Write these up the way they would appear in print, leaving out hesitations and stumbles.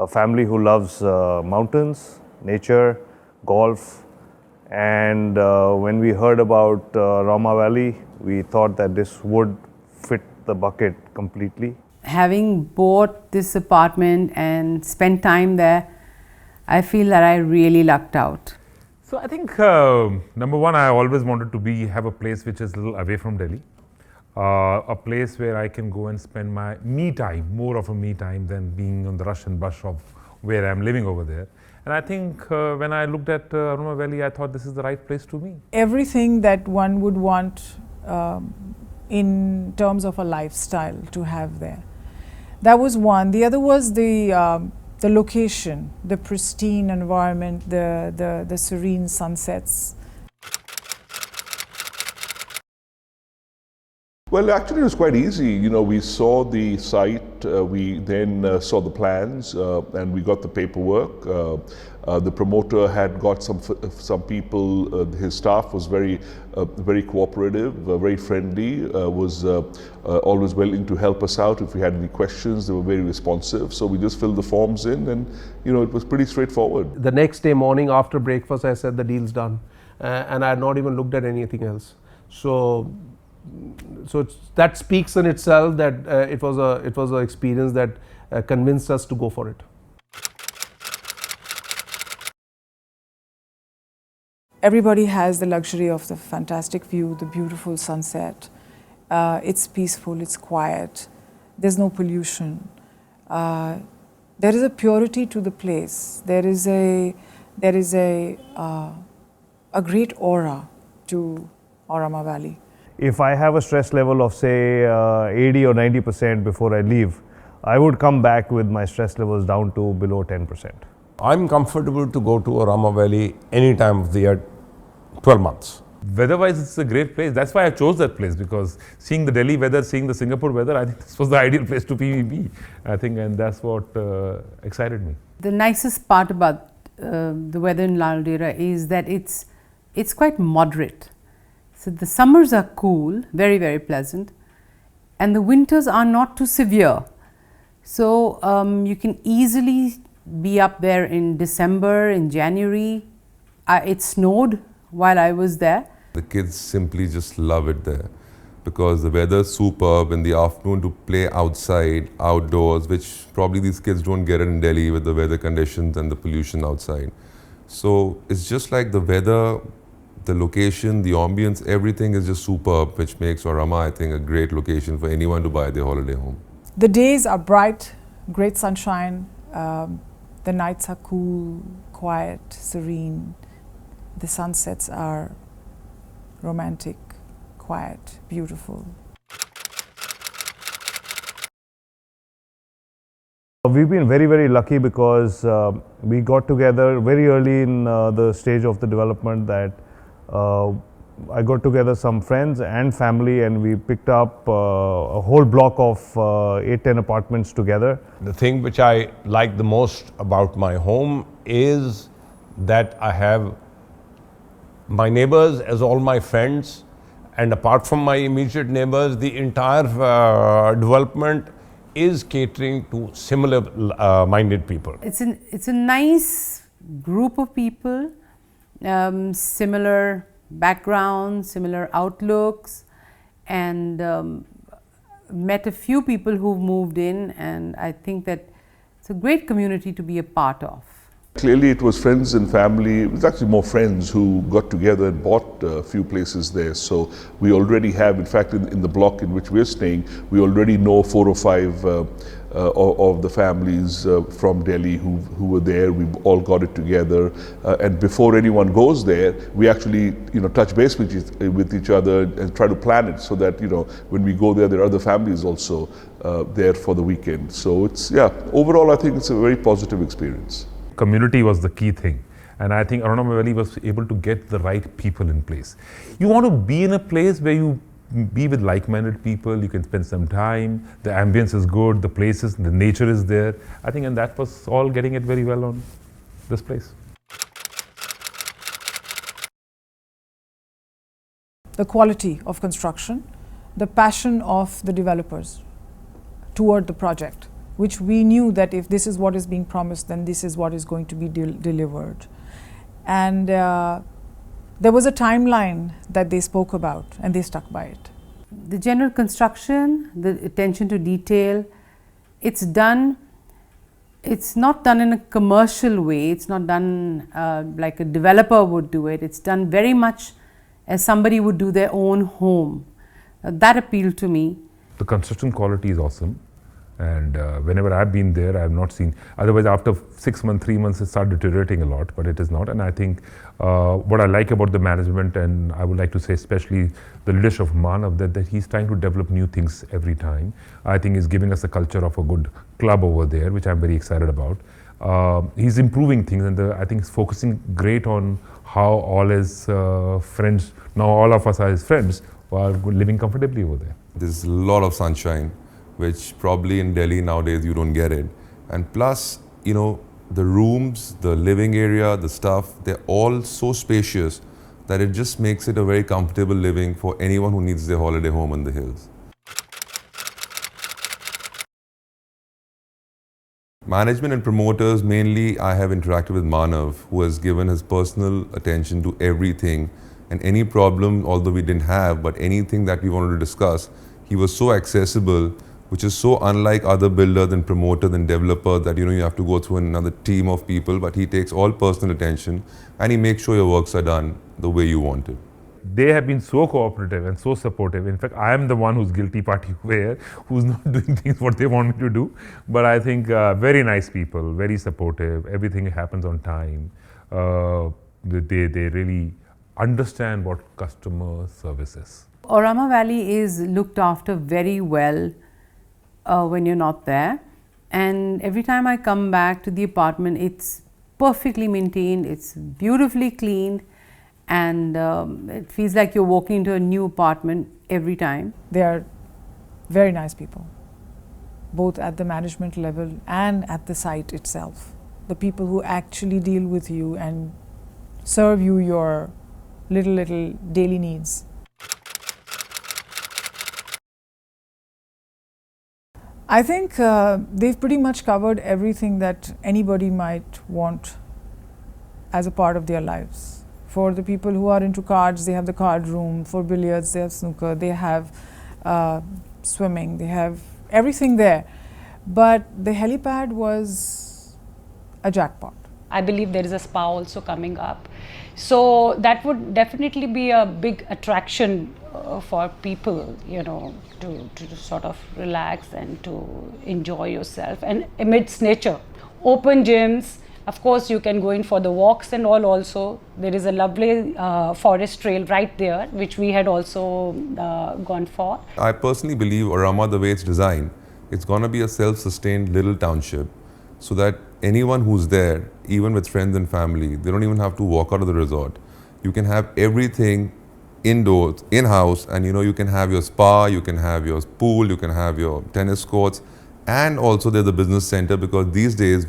a family who loves mountains, nature, golf, and when we heard about Auramah Valley, we thought that this would fit the bucket completely. Having bought this apartment and spent time there, I feel that I really lucked out. So I think number one, I always wanted to have a place which is a little away from Delhi, a place where I can go and spend my me time, more of a me time than being on the rush and bush of where I'm living over there. And I think when I looked at Auramah Valley, I thought this is the right place to me. Everything that one would want in terms of a lifestyle to have there. That was one. The other was the location, the pristine environment, the serene sunsets. Well, actually, it was quite easy. You know, we saw the site, we then saw the plans, and we got the paperwork. The promoter had got some people. His staff was very cooperative, very friendly. Was always willing to help us out if we had any questions. They were very responsive. So we just filled the forms in, and you know, it was pretty straightforward. The next day morning after breakfast, I said the deal's done, and I had not even looked at anything else. So that speaks in itself that it was an experience that convinced us to go for it. Everybody has the luxury of the fantastic view, the beautiful sunset. It's peaceful, it's quiet, there's no pollution. There is a purity to the place. There is a great aura to Auramah Valley. If I have a stress level of say 80 or 90% before I leave, I would come back with my stress levels down to below 10%. I'm comfortable to go to Auramah Valley any time of the year, 12 months. Weather-wise, it's a great place. That's why I chose that place, because seeing the Delhi weather, seeing the Singapore weather, I think this was the ideal place to be. I think, and that's what excited me. The nicest part about the weather in Lalodera is that it's quite moderate. So the summers are cool, very, very pleasant, and the winters are not too severe. So you can easily be up there in December, in January. It snowed while I was there. The kids simply just love it there because the weather's superb in the afternoon to play outside, outdoors, which probably these kids don't get it in Delhi with the weather conditions and the pollution outside. So it's just like the weather, the location, the ambience, everything is just superb, which makes Auramah, I think, a great location for anyone to buy their holiday home. The days are bright, great sunshine. The nights are cool, quiet, serene. The sunsets are romantic, quiet, beautiful. We've been very, very lucky because we got together very early in the stage of the development that I got together some friends and family, and we picked up a whole block of 8-10 apartments together. The thing which I like the most about my home is that I have my neighbors as all my friends, and apart from my immediate neighbors, the entire development is catering to similar minded people. It's a nice group of people, similar backgrounds, similar outlooks, and met a few people who've moved in, and I think that it's a great community to be a part of. Clearly it was friends and family. It was actually more friends who got together and bought a few places there. So we already have, in fact, in the block in which we're staying, we already know 4 or 5 of the families from Delhi who were there. We've all got it together, and before anyone goes there, we actually touch base with each other and try to plan it so that when we go there, there are other families also there for the weekend. So it's overall I think it's a very positive experience. Community was the key thing, and I think Auramah Valley was able to get the right people in place. You want to be in a place where you be with like-minded people, you can spend some time, the ambience is good, the nature is there. I think, and that was all getting it very well on this place. The quality of construction, the passion of the developers toward the project which we knew that if this is what is being promised, then this is what is going to be delivered. And there was a timeline that they spoke about, and they stuck by it. The general construction, the attention to detail, it's not done in a commercial way, it's not done like a developer would do it, it's done very much as somebody would do their own home. That appealed to me. The construction quality is awesome, and whenever I've been there, I have not seen, otherwise after 6 months, 3 months it started deteriorating a lot, but it is not. And I think what I like about the management, and I would like to say especially the leadership of Manav, that he's trying to develop new things every time. I think he's giving us a culture of a good club over there, which I'm very excited about. He's improving things, and I think he's focusing great on how all his friends, now all of us are his friends, are living comfortably over there. There's a lot of sunshine, which probably in Delhi nowadays you don't get it. And plus, you know, the rooms, the living area, the stuff, they're all so spacious that it just makes it a very comfortable living for anyone who needs their holiday home in the hills. Management and promoters, mainly I have interacted with Manav, who has given his personal attention to everything, and any problem, although we didn't have, but anything that we wanted to discuss, he was so accessible, which is so unlike other builders and promoters and developers that, you know, you have to go through another team of people, but he takes all personal attention and he makes sure your works are done the way you want it. They have been so cooperative and so supportive. In fact, I am the one who's guilty party here, who's not doing things what they want me to do. But I think very nice people, very supportive. Everything happens on time. They really understand what customer service is. Auramah Valley is looked after very well when you're not there. And every time I come back to the apartment, it's perfectly maintained, it's beautifully cleaned, and it feels like you're walking into a new apartment every time. They are very nice people, both at the management level and at the site itself. The people who actually deal with you and serve you your little daily needs. I think they've pretty much covered everything that anybody might want as a part of their lives. For the people who are into cards, they have the card room. For billiards, they have snooker. They have swimming. They have everything there. But the helipad was a jackpot. I believe there is a spa also coming up. So that would definitely be a big attraction for people, you know, to sort of relax and to enjoy yourself and amidst nature. Open gyms, of course you can go in for the walks and all also. There is a lovely forest trail right there, which we had also gone for. I personally believe Auramah, the way it's designed, it's going to be a self-sustained little township, so that anyone who's there, even with friends and family, they don't even have to walk out of the resort. You can have everything indoors, in-house, and you know, you can have your spa, you can have your pool, you can have your tennis courts, and also there's a business center, because these days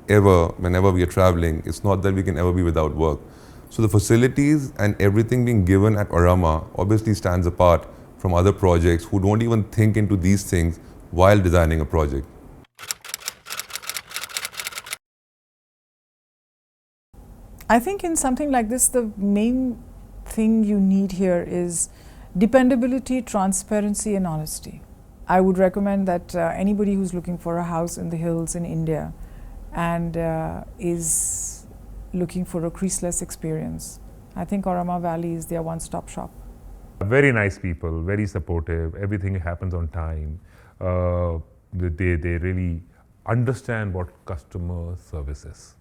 whenever we are traveling, it's not that we can ever be without work. So the facilities and everything being given at Auramah obviously stands apart from other projects who don't even think into these things while designing a project. I think in something like this, the main thing you need here is dependability, transparency and honesty. I would recommend that anybody who's looking for a house in the hills in India and is looking for a creaseless experience, I think Auramah Valley is their one-stop shop. Very nice people, very supportive, everything happens on time. They really understand what customer service is.